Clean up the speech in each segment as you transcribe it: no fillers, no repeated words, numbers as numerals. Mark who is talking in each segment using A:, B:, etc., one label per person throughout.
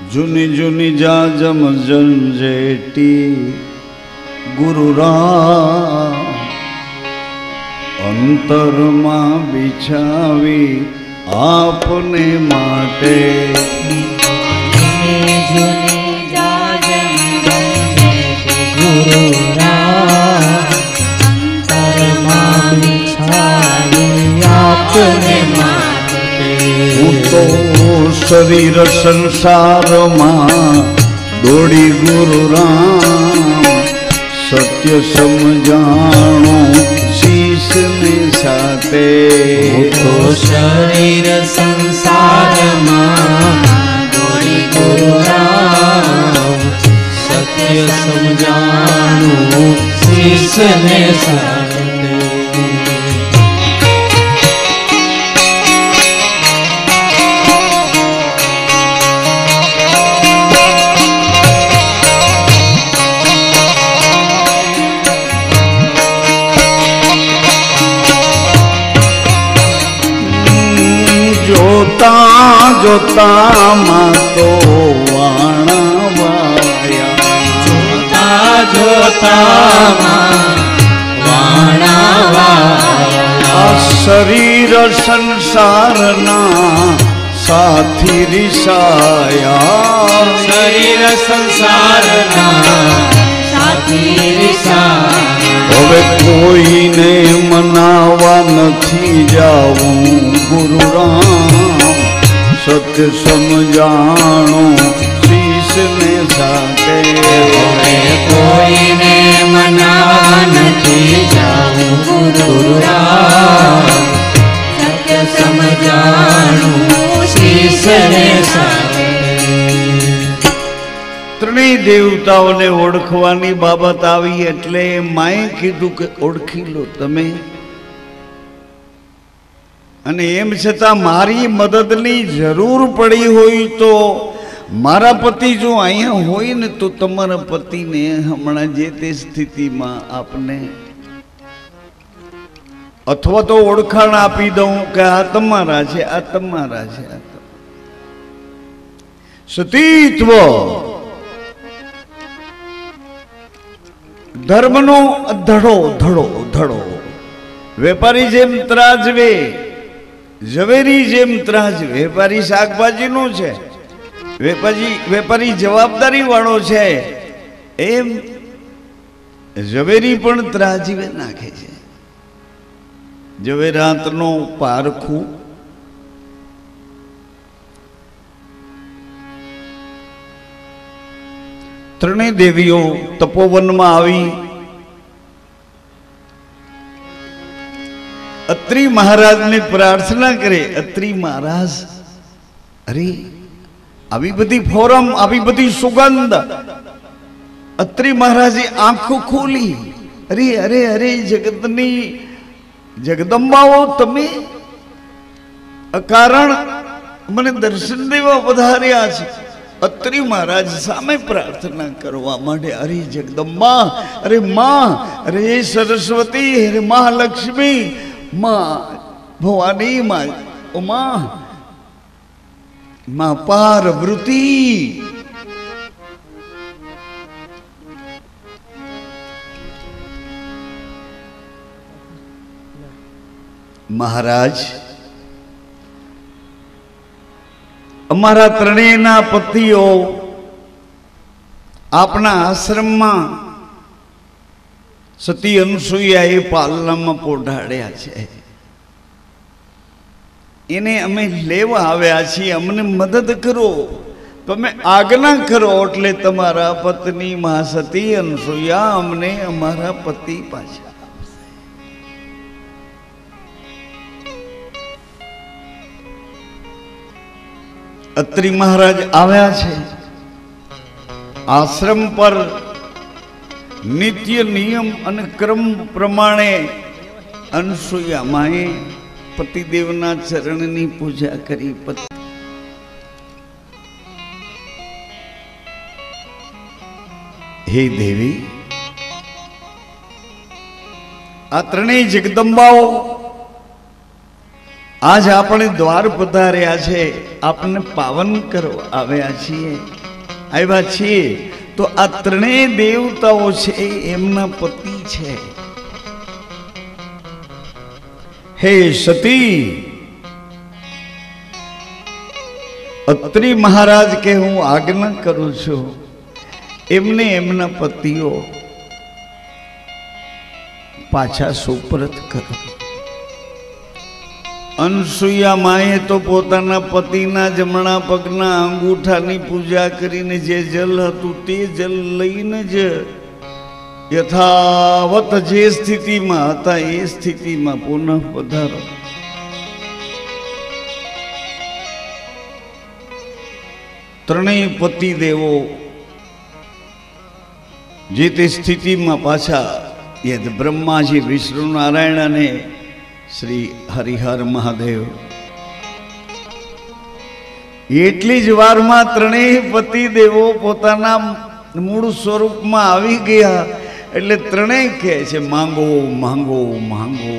A: જૂની જૂની જાજમ જંજેટી ગુરુરામ અંતરમાં બિછાવી આપને માટે હું તો શરીર સંસારમાં દોડી ગુરુરામ સત્ય સમજાણો શીશને સાથે
B: તો શરીર સંસારમાં દોડી ગુરુરામ સત્ય સમજાણું શીશને સાથે
A: જોતા જોતા માં તો વાણા વાયા
B: જોતા જોતા વાણા વાયા
A: શરીર સંસારના સાથી રિસાયા
B: શરીર સંસારના સાથી રિસાયા
A: હવે કોઈને મનાવા નથી જાવું ગુરુરામ સત્ય સમજાણો શીશને સાથે
B: હવે કોઈને મનાવા નથી જાવું ગુરુરામ સત્ય સમજાણું શીશને સાથે
A: ત્રણેય દેવતાઓને ઓળખવાની બાબત આવી એટલે માએ કીધું કે ઓળખી લો તમે અને એમ છતાં મારી મદદની જરૂર પડી હોય તો મારા પતિ જો અહીંયા હોય ને તો તમારા પતિને હમણાં જે તે સ્થિતિમાં આપને અથવા તો ઓળખાણ આપી દઉં કે આ તમારા છે આ તમારા છે સતીત્વ ધર્મનો ધડો ધડો ધડો વેપારી જેમ ત્રાજવે ઝવેરી જેમ ત્રાજવે વેપારી શાકભાજીનો છે વેપારી જવાબદારી વાળો છે એમ ઝવેરી પણ ત્રાજવે નાખે છે ઝવેરાતનો પારખું ત્રણેય દેવીઓ તપોવનમાં આવી અત્રી મહારાજને પ્રાર્થના કરે અત્રી મહારાજ અરે આવી બધી ફોરમ આવી બધી સુગંધ અત્રી મહારાજે આંખો ખોલી અરે અરે અરે જગતની જગદંબાઓ તમે અકારણ મને દર્શન દેવા વધાર્યા છે અત્રી મહારાજ સામે પ્રાર્થના કરવા માટે અરે જગદંબા અરે માં અરે સરસ્વતી અરે મહાલક્ષ્મી માં ભવાની માં ઉમા માં પાર્વતી મહારાજ અમારા ત્રણેયના પતિઓ આપના આશ્રમમાં સતી અનસુયાએ પાલનામાં પોઢાડ્યા છે એને અમે લેવા આવ્યા છીએ અમને મદદ કરો તમે આજ્ઞા કરો એટલે તમારા પત્ની મા સતી અનસુયા અમને અમારા પતિ પાછા અત્રી મહારાજ આવ્યા છે આશ્રમ પર નિત્ય નિયમ અને ક્રમ પ્રમાણે અનસુયા માએ પતિદેવના ચરણની પૂજા કરી હે દેવી આ ત્રણેય જગદંબાઓ આજ આપણે દ્વાર પધાર્યા છે, આપણને પાવન કરવા આવ્યા છીએ તો આ ત્રણેય દેવતાઓ છે એમના પતિ છે. હે સતી, અત્રિ મહારાજ કે હું આજ્ઞા કરું છું, એમને એમના પતિઓ પાછા સુપરત કરો. અનસુયા માએ તો પોતાના પતિના જમણા પગના અંગૂઠાની પૂજા કરીને જે જલ હતું તે જલ લઈને જ યથાવત જે સ્થિતિમાં હતા એ સ્થિતિમાં પુનઃ પધારો. ત્રણેય પતિ દેવો જે તે સ્થિતિમાં પાછા યદ બ્રહ્માજી, વિષ્ણુ નારાયણ અને શ્રી હરિહર મહાદેવ એટલી જ વારમાં ત્રણેય પતિ દેવો પોતાના મૂળ સ્વરૂપમાં આવી ગયા. એટલે ત્રણેય કહે છે માંગો માંગો માંગો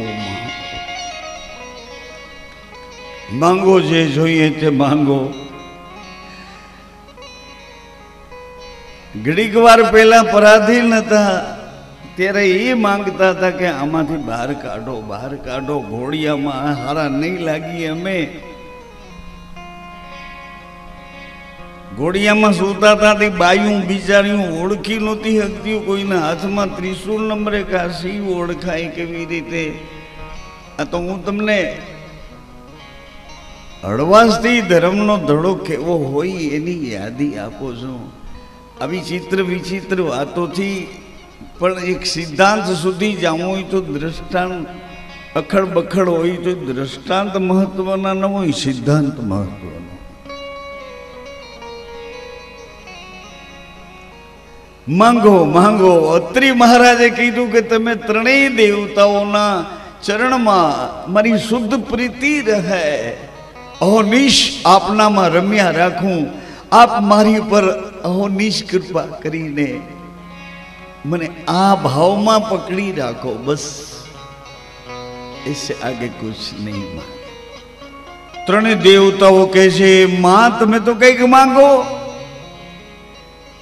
A: માંગો, જે જોઈએ તે માંગો. ઘડીક વાર પહેલા પરાધીન હતા ત્યારે એ માંગતા હતા કે આમાંથી બહાર કાઢો, બહાર કાઢો, ઘોડિયામાં હારા નહીં લાગી. અમે ઘોડિયામાં સૂતા હતા તે બાયું બિચારીઓ ઓળખી નહોતી શકતી. કોઈના હાથમાં ત્રિશુલ નંબરે કાશી ઓળખાય કેવી રીતે? આ તો હું તમને હળવાશથી ધર્મનો ધડો કેવો હોય એની યાદી આપો છું. આવી ચિત્ર વિચિત્ર વાતોથી પણ એક સિદ્ધાંત સુધી જવું હોય તો દ્રષ્ટાંત, અખડ બખડ હોય તો દ્રષ્ટાંત મહત્વના ન હોય, સિદ્ધાંત મહત્વનો. માંગો માંગો. અત્રિ મહારાજે કીધું કે તમે ત્રણેય દેવતાઓના ચરણમાં મારી શુદ્ધ પ્રીતિ રહે, અહોનિશ આપનામાં રમ્યા રાખું. આપ મારી પર અહોનિશ કૃપા કરીને મને આ ભાવમાં પકડી રાખો, બસ. इससे आगे कुछ नहीं मांगे. ત્રણેય દેવતાઓ કહે છે માં તમે તો કઈક માંગો.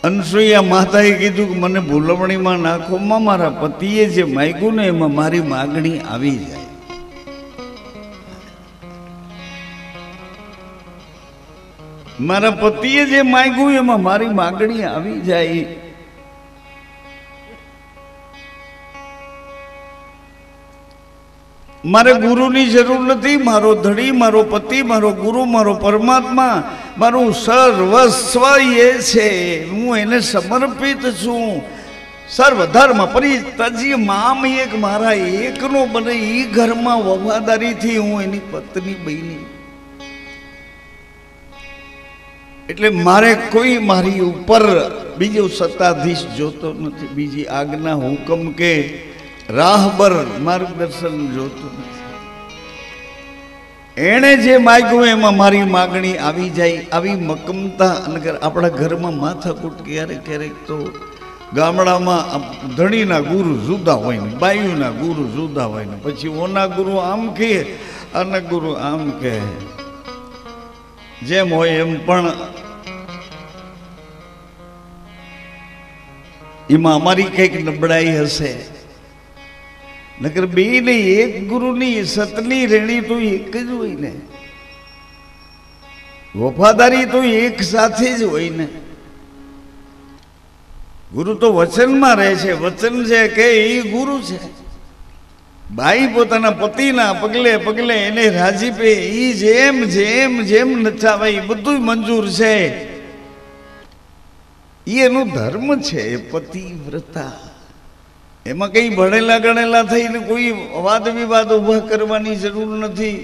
A: અનસુયા માતાએ કીધું કે મને ભૂલવણીમાં નાખો માં, મારા પતિએ જે માંગ્યું ને એમાં મારી માગણી આવી જાય. મારા પતિએ જે માંગ્યું એમાં મારી માગણી આવી જાય. મારે ગુરુની જરૂર નથી. મારો ધણી, મારો પતિ, મારો ગુરુ, મારો પરમાત્મા, મારું સર્વસ્વ એ છે. હું એને સમર્પિત છું. સર્વધર્મ પરિત્યજ્ય મામ એક, મારા એકનો બને એ ઘરમાં વફાદારીથી હું એની પત્ની બની. એટલે મારે કોઈ મારી ઉપર બીજો સત્તાધીશ જોતો નથી, બીજી આજ્ઞા હુકમ કે રાહબર માર્ગદર્શન જોતો નથી. એણે જે માગ્યું એમાં મારી માગણી આવી જાય. આવી મક્કમતા. અને આપણા ઘરમાં માથાકૂટ ક્યારેક ક્યારેક તો ગામડામાં ધણીના ગુરુ જુદા હોય ને, બાયુના ગુરુ જુદા હોય ને, પછી ઓના ગુરુ આમ કહે અને ગુરુ આમ કહે. જેમ હોય એમ, પણ એમાં અમારી કઈક નબળાઈ હશે. નકર બે ને એક ગુરુની સતની રેણી તો એક જ હોય ને, વફાદારી તો એક સાથે જ હોય ને. ગુરુ તો વચનમાં રહે છે, વચન છે કે એ ગુરુ છે. ભાઈ પોતાના પતિના પગલે પગલે એને રાજીપે એ જેમ જેમ જેમ નચાવે એ બધું મંજૂર છે. એ એનો ધર્મ છે, એ પતિવ્રતા. એમાં કઈ ભણેલા ગણેલા થઈને કોઈ વાદ વિવાદ ઉભા કરવાની જરૂર નથી.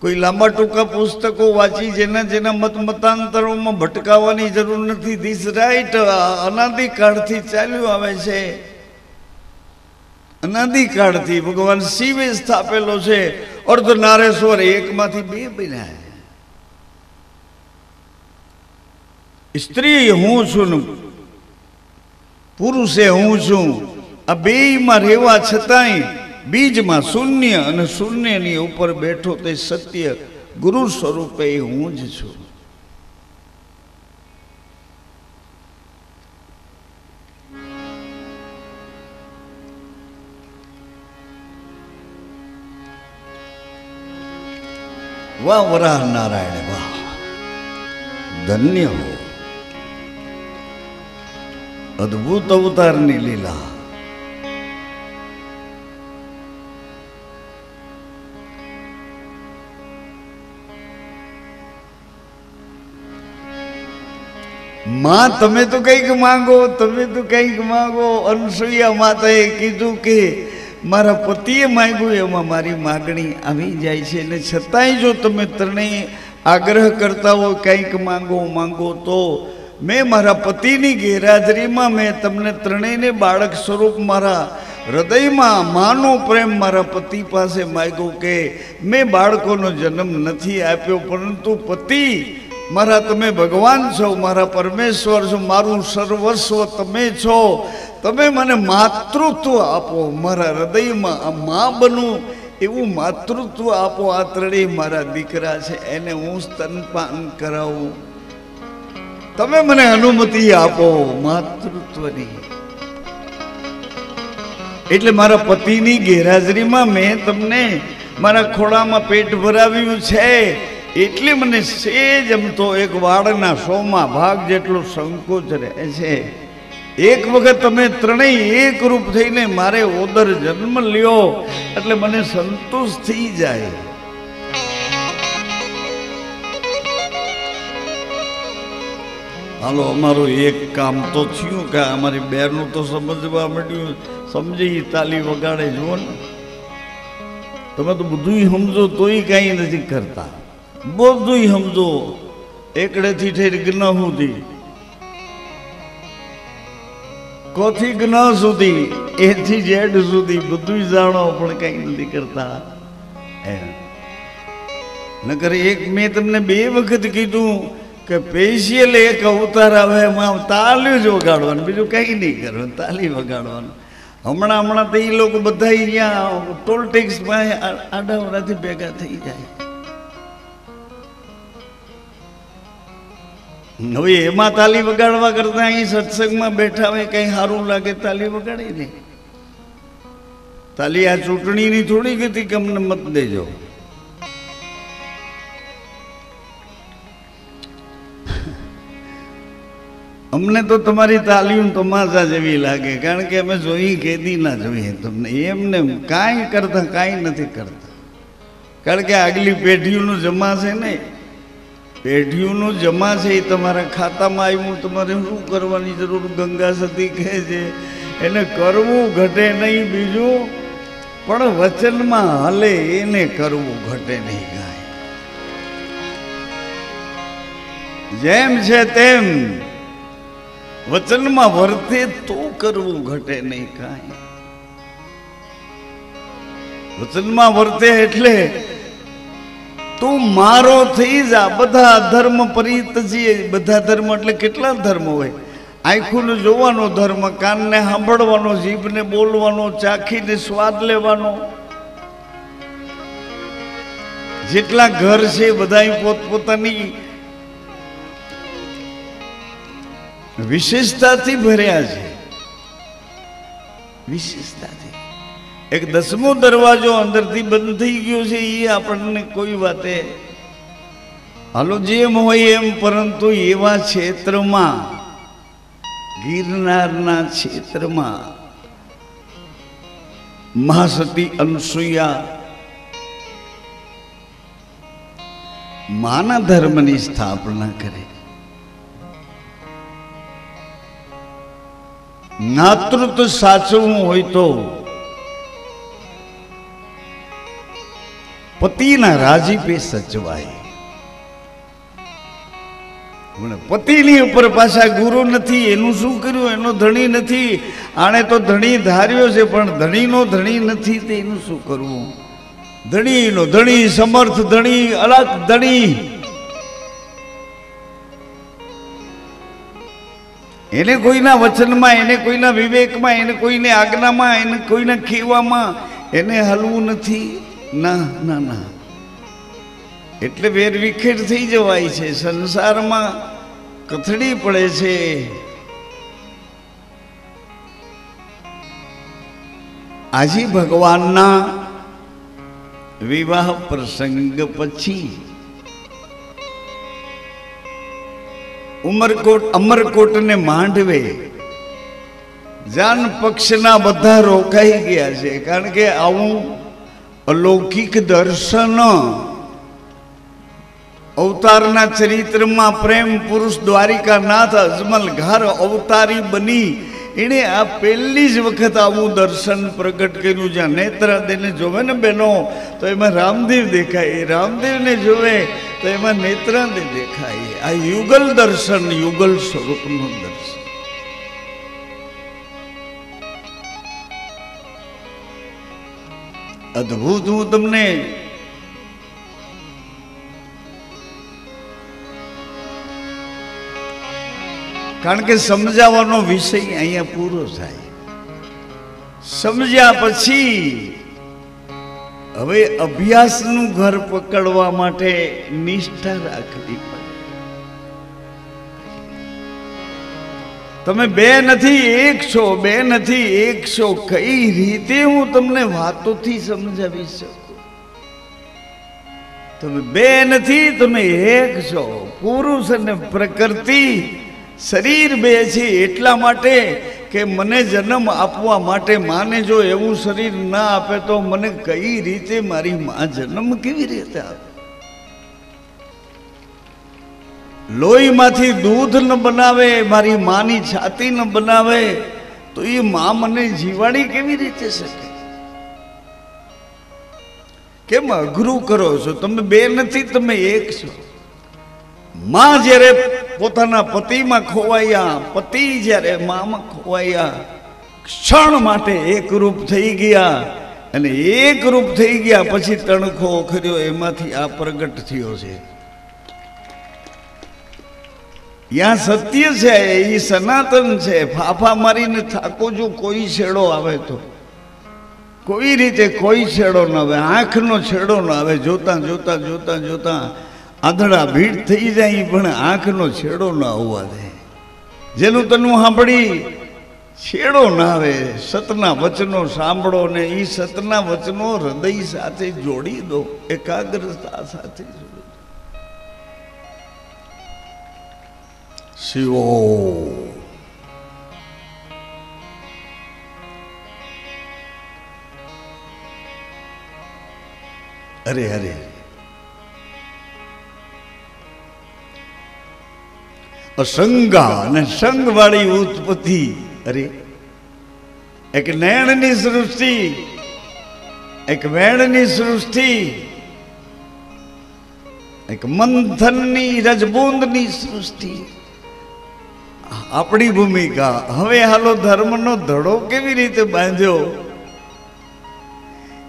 A: કોઈ લાંબા ટૂંકા પુસ્તકો વાંચી જેના જેના મત મતાંતરોમાં ભટકાવવાની જરૂર નથી. ધીસ રાઈટ અનાદિકાળથી ચાલ્યું આવે છે. અનાદિકાળથી ભગવાન શિવે સ્થાપેલો છે. અર્ધનારેશ્વર એકમાંથી બે બન્યા. સ્ત્રી હું છું ને પુરુષે હું છું. આ બેયમાં રહેવા છતાંય બીજમાં શૂન્ય અને શૂન્યની ઉપર બેઠો તે સત્ય ગુરુ સ્વરૂપે હું જ છું. વાહ વરાહ નારાયણ વાહ, ધન્ય હો, અદ્ભુત અવતારની લીલા. માં તમે તો કંઈક માંગો, તમે તો કંઈક માંગો. અનસુયા માતાએ કીધું કે મારા પતિએ માંગ્યું એમાં મારી માગણી આવી જાય છે. અને છતાંય જો તમે ત્રણેય આગ્રહ કરતા હો કંઈક માંગો માંગો, તો મેં મારા પતિની ગેરહાજરીમાં મેં તમને ત્રણેયને બાળક સ્વરૂપ મારા હૃદયમાં માનો પ્રેમ મારા પતિ પાસે માંગ્યો કે મેં બાળકોનો જન્મ નથી આપ્યો, પરંતુ પતિ મારા તમે ભગવાન છો, મારા પરમેશ્વર છો, મારું સર્વસ્વ તમે છો. તમે મને માતૃત્વ આપો, મારા હૃદયમાં આ મા બનું એવું માતૃત્વ આપો. આ ત્રણેય મારા દીકરા છે, એને હું સ્તનપાન કરાવું. તમે મને અનુમતિ આપો માતૃત્વની. એટલે મારા પતિની ગેરહાજરીમાં મેં તમને મારા ખોળામાં પેટ ભરાવ્યું છે. એટલે મને સેજ એમ તો એક વાળના 100માં ભાગ જેટલો સંકોચ રહે છે. એક વખત તમે ત્રણેય એક રૂપ થઈને મારે ઓદર જન્મ લ્યો એટલે મને સંતોષ થઈ જાય. હાલો, અમારું એક કામ તો થયું કે અમારી બહેનનું તો સમજવા માંડ્યું. સમજી તાલી વગાડે જુઓ ને. તમે તો બધું સમજો તોય કાંઈ નથી કરતા. બધું સમજો, એકડેથી ઠેર જ્ઞ સુધી, કોથી જ્ઞ સુધી, એથી જેડ સુધી બધું જાણો, પણ કઈ નથી કરતા. નકર એક મેં તમને 2 વખત કીધું કે સ્પેશિયલ એક અવતાર આવે એમાં તાલી જ વગાડવાનું, બીજું કઈ નહીં કરવાનું, તાલી વગાડવાનું. હમણાં તો એ લોકો બધા અહીંયા ટોલ ટેક્સમાં આડાવડાથી ભેગા થઈ જાય. હવે એમાં તાલી વગાડવા કરતા અહીં સત્સંગમાં બેઠા હોય કઈ સારું લાગે તાલી વગાડી ને. તાલી આ ચૂંટણીની થોડી ગતિ કે અમને મત દેજો. અમને તો તમારી તાલીઓ તમાશા જેવી લાગે, કારણ કે અમે જોઈ કેદી ના જોઈએ તમને. એમને કાંઈ કરતા કાંઈ નથી કરતા, કારણ કે આગલી પેઢીઓનું જમા છે ને, પેઢીઓનું જમા છે એ તમારા ખાતામાં આવ્યું. તમારે શું કરવાની જરૂર? ગંગા સતી કહે છે એને કરવું ઘટે નહીં બીજું, પણ વચનમાં હાલે એને કરવું ઘટે નહીં કાંઈ. જેમ છે તેમ વચનમાં વર્તે તો કરવું ઘટે નહીં કાંઈ. વચનમાં વર્તે એટલે તું મારો થઈ જા. બધા ધર્મ પરિત્યજીએ. બધા ધર્મ એટલે કેટલા ધર્મ હોય? આંખોને જોવાનો ધર્મ, કાનને સાંભળવાનો, જીભને બોલવાનો, ચાખીને સ્વાદ લેવાનો. જેટલા ઘર છે બધા પોતપોતાની વિશેષતાથી ભર્યા છે, વિશેષતાથી. એક 10મો દરવાજો અંદરથી બંધ થઈ ગયો છે, એ આપણને કોઈ વાતે હાલો જેમ હોય એમ, પરંતુ એવા ક્ષેત્રમાં, ગિરનારના ક્ષેત્રમાં મહાસતી અનસુયા માના ધર્મની સ્થાપના કરે. માતૃત્વ સાચવું હોય તો પતિના રાજીપે સચવાય. પતિની ઉપર પાછા ગુરુ નથી, એનું શું કર્યું? એનો ધણી નથી. આણે તો ધણી ધાર્યો છે, પણ ધણીનો ધણી નથી, તે એનું શું કરવું? ધણીનો ધણી, સમર્થ ધણી, અલગ ધણી. એને કોઈના વચનમાં, એને કોઈના વિવેકમાં, એને કોઈને આજ્ઞામાં, એને કોઈના ખેવામાં એને હલવું નથી. ના ના ના, એટલે વેર વિખેર થઈ જવાય છે, સંસારમાં કથળી પડે છે. આજે ભગવાનના વિવાહ પ્રસંગ પછી અમરકોટ ને માંડવે જાન પક્ષના બધા રોકાઈ ગયા છે, કારણ કે આવું અલૌકિક દર્શન અવતારના ચરિત્રમાં પ્રેમ પુરુષ દ્વારિકાનાથ અજમલ ઘર અવતારી બની એણે આ પહેલી જ વખત આવું દર્શન પ્રગટ કર્યું. જ્યાં નેત્રાદેને જોવે ને બહેનો તો એમાં રામદેવ દેખાય, રામદેવને જોવે તો એમાં નેત્રાદે દેખાય. આ યુગલ દર્શન, યુગલ સ્વરૂપનું દર્શન. અદ્ભુત. હું તમને કારણ કે સમજાવવાનો વિષય અહીંયા પૂરો થાય. સમજ્યા પછી હવે અભ્યાસનું ઘર પકડવા માટે નિષ્ઠા રાખવી પડે. તમે બે નથી એક છો, બે નથી એક છો. કઈ રીતે હું તમને વાતોથી સમજાવી શકું? તમે બે નથી, તમે એક છો. પુરુષ અને પ્રકૃતિ શરીર બે છે એટલા માટે કે મને જન્મ આપવા માટે માને જો એવું શરીર ના આપે તો મને કઈ રીતે મારી માં જન્મ કેવી રીતે આપે? લોહીમાંથી દૂધ ન બનાવે, મારી માની છાતી ન બનાવે તો એ માં મને જીવાડી કેવી રીતે શકે? કેમ અઘરું કરો છો? તમે બે નથી, તમે એક છો. માં જ્યારે પોતાના પતિમાં ખોવાયા, પતિ જ્યારે મામાં ખોવાયા, ક્ષણ માટે એકરૂપ થઈ ગયા. અને એકરૂપ થઈ ગયા પછી તણખો ખર્યો, એમાંથી આ પ્રગટ થયો છે. યા સત્ય છે, એ સનાતન છે. ફાફા મારીને થાકો જો કોઈ છેડો આવે તો કોઈ રીતે કોઈ છેડો ન આવે, આંખનો છેડો ન આવે. જોતા જોતા જોતા જોતા આંધળા ભીડ થઈ જાય પણ આંખનો છેડો ન આવવા દે. જેનું તનું સાંભળી છેડો ના આવે. સતના વચનો સાંભળો ને એ સતના વચનો હૃદય સાથે જોડી દો, એકાગ્રતા સાથે જોડી દો. શિવો અરે અરે અસંગા અને સંગ વાળી ઉત્પત્તિ. અરે એક નૈણની સૃષ્ટિ, એક વેણની સૃષ્ટિ, એક મંથનની રજબૂંદની સૃષ્ટિ. આપણી ભૂમિકા. હવે હાલો ધર્મનો ધડો કેવી રીતે બાંધ્યો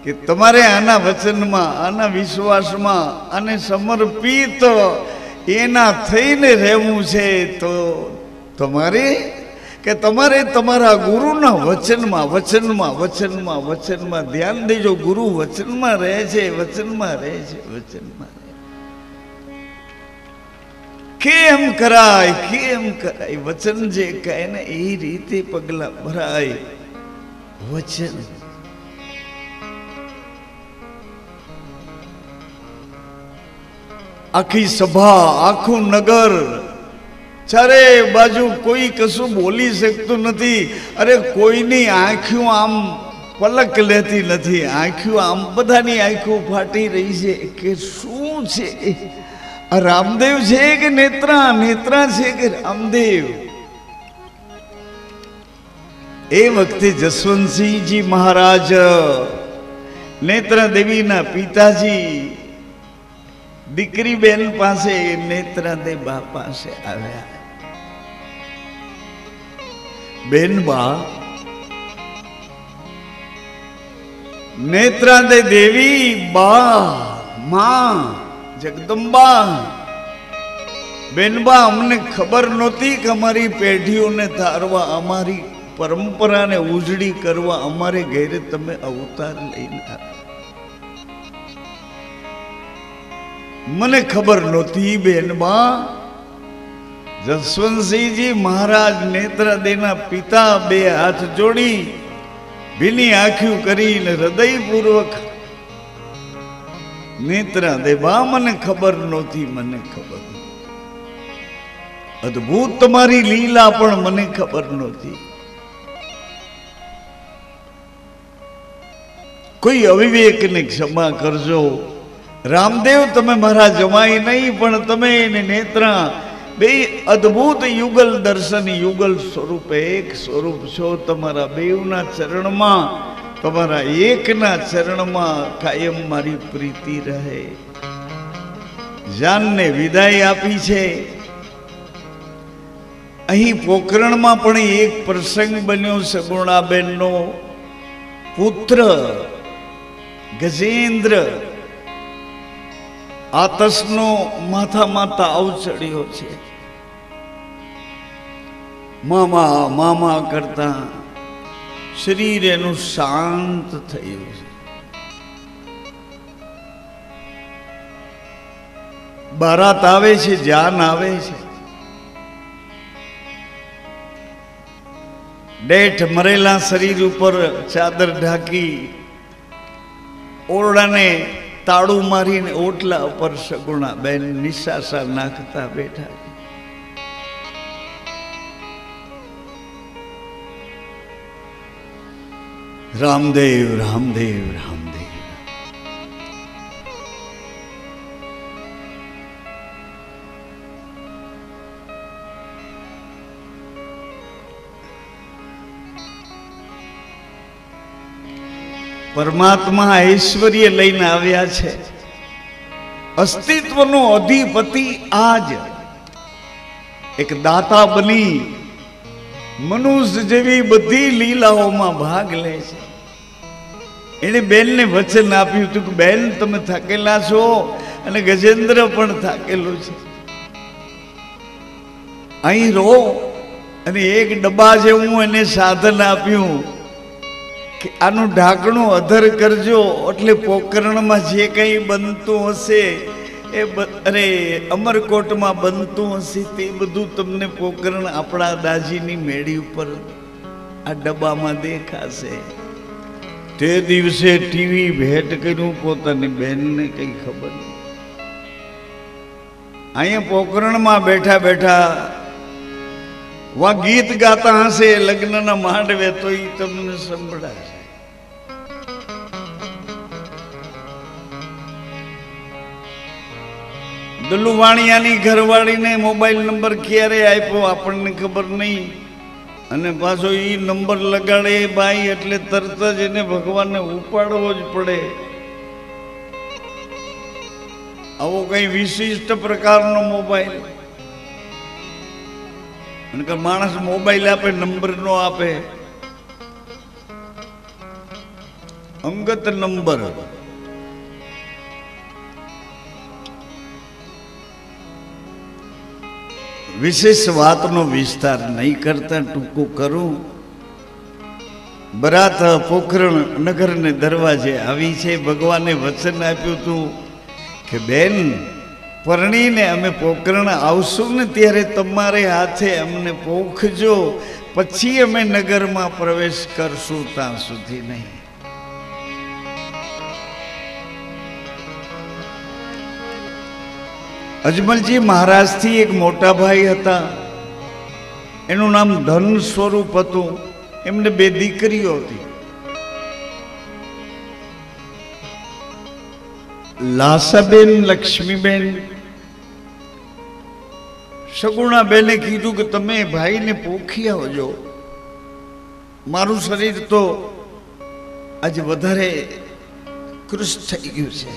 A: કે તમારે આના વચનમાં, આના વિશ્વાસમાં, આને સમર્પિત એના થઈને રહેવું છે. તો તમારે કે તમારે તમારા ગુરુના વચનમાં વચનમાં વચનમાં વચનમાં ધ્યાન દેજો. ગુરુ વચનમાં રહે છે, વચનમાં રહે છે, વચનમાં રહે. કેમ કરાય, કેમ કરાય? વચન જે કહે ને એ રીતે પગલા ભરાય. વચન આખી સભા, આખું નગર, ચારે બાજુ કોઈ કશું બોલી શકતું નથી. અરે કોઈની આંખો આમ પલક લેતી નથી. આંખો આમ બધાની આંખો ફાટી રહી છે કે શું છે? આ રામદેવ છે કે નેત્રા? નેત્રા છે કે રામદેવ? એ વખતે જસવંતસિંહજી મહારાજ નેત્રા દેવીના પિતાજી દીકરી બેન પાસે, નેત્રાદે બા પાસે આવ્યા. બેન બા, નેત્રાદે દેવી, બા, માં જગદંબા, બેનબા, અમને ખબર નહોતી કે અમારી પેઢીઓને તારવા અમારી પરંપરાને ઉજળી કરવા અમારે ઘરે તમે અવતાર લઈને આવ્યા. મને ખબર નહોતી બેનમાં. જસવંતસિંહજી મહારાજ નેત્રાદેના પિતા બે હાથ જોડી ભીની આંખ્યું કરીને હૃદયપૂર્વક નેત્રાદે બા મને ખબર નહોતી, મને ખબર. અદ્ભુત તમારી લીલા પણ મને ખબર નહોતી. કોઈ અવિવેકને ક્ષમા કરજો. રામદેવ તમે મારા જમાઈ નહીં, પણ તમે એને નેત્રા બે અદ્ભુત યુગલ દર્શન યુગલ સ્વરૂપ એક સ્વરૂપ છો. તમારા બેવના ચરણમાં, તમારા એકના ચરણમાં કાયમ મારી પ્રીતિ રહે. જાનને વિદાય આપી છે. અહીં પોકરણમાં પણ એક પ્રસંગ બન્યો. સગુણાબેનનો પુત્ર ગજેન્દ્ર આતસનો માથામાં તાવ ચડ્યો છે. મામા મામા કરતા શરીર એનું શાંત થયું છે. બારાત આવે છે, જાન આવે છે. ડેઠ મરેલા શરીર ઉપર ચાદર ઢાંકી ઓરડાને તાળું મારીને ઓટલા ઉપર સગુણા બેન નિશાસા નાખતા બેઠા. રામદેવ રામદેવ રામદેવ. પરમાત્મા ઐશ્વર્ય લઈને આવ્યા છે. અસ્તિત્વનો અધિપતિ આજ એક દાતા બની મનુષ્ય જેવી બધી લીલાઓમાં ભાગ લે છે. એને બેનને વચન આપ્યું હતું કે બેન તમે થાકેલા છો અને ગજેન્દ્ર પણ થાકેલો છે, અહીં રહો. અને એક ડબ્બા જેવું એને સાધન આપ્યું કે આનું ઢાંકણું અધર કરજો, એટલે પોકરણમાં જે કંઈ બનતું હશે એ અરે અમરકોટમાં બનતું હશે તે બધું તમને પોકરણ આપણા દાજીની મેળી ઉપર આ ડબ્બામાં દેખાશે. તે દિવસે ટીવી ભેટ કર્યું પોતાની બેનને કઈ ખબર નહીં. અહીંયા પોકરણમાં બેઠા બેઠા વા ગીત ગાતા હશે લગ્નના માંડવે, તો એ તમને સંભળાશે. દલુવાણિયાની ઘરવાળીને મોબાઈલ નંબર ક્યારે આપ્યો આપણને ખબર નહીં, અને પાછો એ નંબર લગાડે બાઈ એટલે તરત જ એને ભગવાનને ઉપાડવો જ પડે. આવો કઈ વિશિષ્ટ પ્રકારનો મોબાઈલ. માણસ મોબાઈલ આપે નંબર નો આપે, અંગત નંબર. વિશેષ વાતનો વિસ્તાર નહીં કરતા ટૂંકું કરું. બરાત પોખરણ નગરને દરવાજે આવી છે. ભગવાને વચન આપ્યું હતું કે બેન પરણીને અમે પોકરણ આવશું ને ત્યારે તમારે હાથે અમને પોખજો, પછી અમે નગરમાં પ્રવેશ કરશું, ત્યાં સુધી નહીં. અજમલજી મહારાજથી એક મોટા ભાઈ હતા, એનું નામ ધન સ્વરૂપ હતું. એમને બે દીકરીઓ હતી. લાસાબેન, લક્ષ્મીબેન. સગુણા બેને કીધું કે તમે ભાઈને પોખી આવજો, મારું શરીર તો આજે વધારે કૃશ થઈ ગયું છે.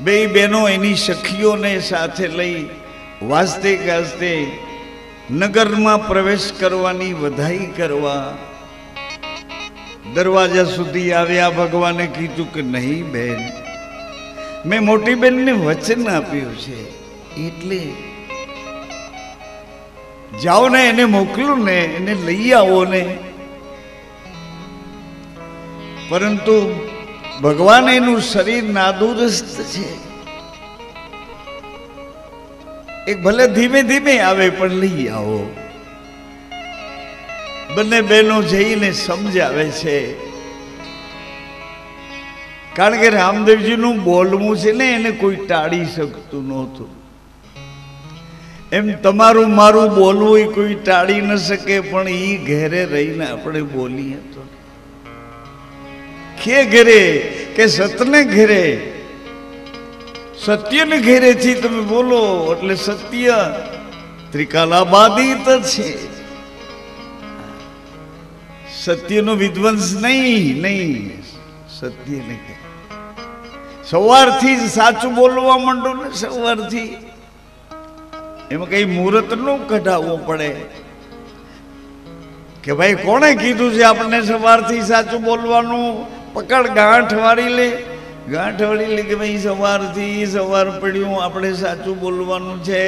A: બે બહેનો એની સખીઓને સાથે લઈ વાજતે ગાજતે નગરમાં પ્રવેશ કરવાની વધાઈ કરવા દરવાજા સુધી આવ્યા. ભગવાને કીધું કે નહીં બેન, મેં મોટી બેનને વચન આપ્યું છે, એટલે જાઓ ને એને મોકલું ને એને લઈ આવો ને. પરંતુ ભગવાન એનું શરીર નાદુરસ્ત છે. એક ભલે ધીમે ધીમે આવે પણ લઈ આવો. બંને બહેનો જઈને સમજાવે છે. કારણ કે રામદેવજીનું બોલવું છે ને એને કોઈ ટાળી શકતું નહોતું. એમ તમારું મારું બોલવું એ કોઈ ટાળી ન શકે, પણ એ ઘેરે રહીને આપણે બોલીએ તો કે ઘેરે કે સતને ઘેરે, સત્યને ઘેરેથી તમે બોલો એટલે સત્ય ત્રિકાલાબાદિત છે. સત્યનો વિધ્વંસ નહીં, નહીં, સત્યને ઘેરે. સવારથી જ સાચું બોલવા માંડો ને, સવારથી એમાં કઈ મુહૂર્ત ન કઢાવવો પડે કે ભાઈ કોણે કીધું છે આપણને સવારથી સાચું બોલવાનું. પકડ ગાંઠ વાળી લે, ગાંઠ વાળી લે કે ભાઈ સવારથી સવાર પડ્યું આપણે સાચું બોલવાનું છે.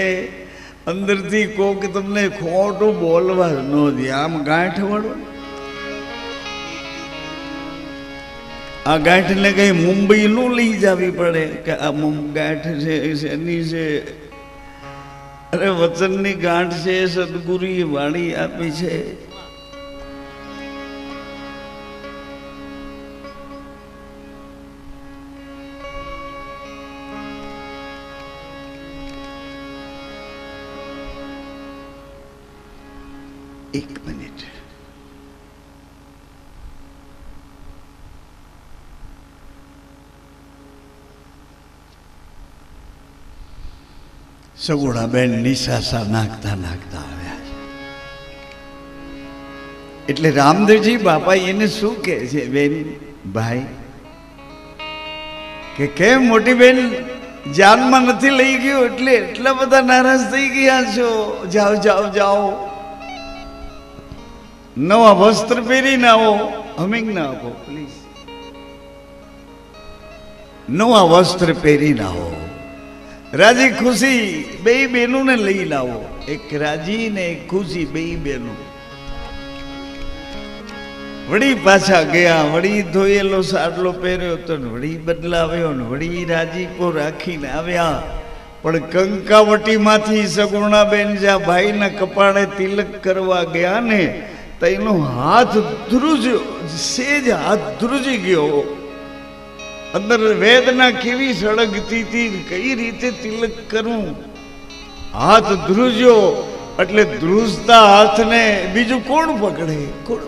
A: અંદરથી કહો કે તમને ખોટું બોલવા ન દે, આમ ગાંઠ વાળો. આ ગાંઠને કઈ મુંબઈ નું લઈ જવી પડે કે આ ગાંઠ છે એની છે. અરે વચનની ગાંઠ છે, સદગુરુએ વાણી આપી છે. એક મિનિટ. સગુણાબેન નિશાસા નાખતા નાખતા આવ્યા છે. એટલે રામદેવજી બાપા એને શું કહે છે, બેન ભાઈ કે કેમ મોટી બેન જાનમાં નથી લઈ ગયો એટલે એટલા બધા નારાજ થઈ ગયા છો? જાઓ જાઓ જાઓ, નવા વસ્ત્ર પહેરીને આવો. હમિંગ ના આપો પ્લીઝ. નવા વસ્ત્ર પહેરીને આવો. રાજી ખુશી બે બહેનો ને લઈ લાવો. એક રાજી ને એક ખુશી, બે બહેનો. વળી પાછા ગયા, વળી ધોયેલો સાડલો પહેર્યો તો વળી બદલાવ્યો ને વળી રાજીપો રાખીને આવ્યા. પણ કંકાવટી માંથી સગુણાબેન જ્યાં ભાઈના કપાળે તિલક કરવા ગયા ને તો એનો હાથ ધ્રુજ્યો, સેજ હાથ ધ્રુજી ગયો. અંદર વેદના કેવી સળગતી હતી, કઈ રીતે તિલક કરું. હાથ ધ્રુજ્યો એટલે ધ્રુજતા હાથને બીજું કોણ પકડે? કોણ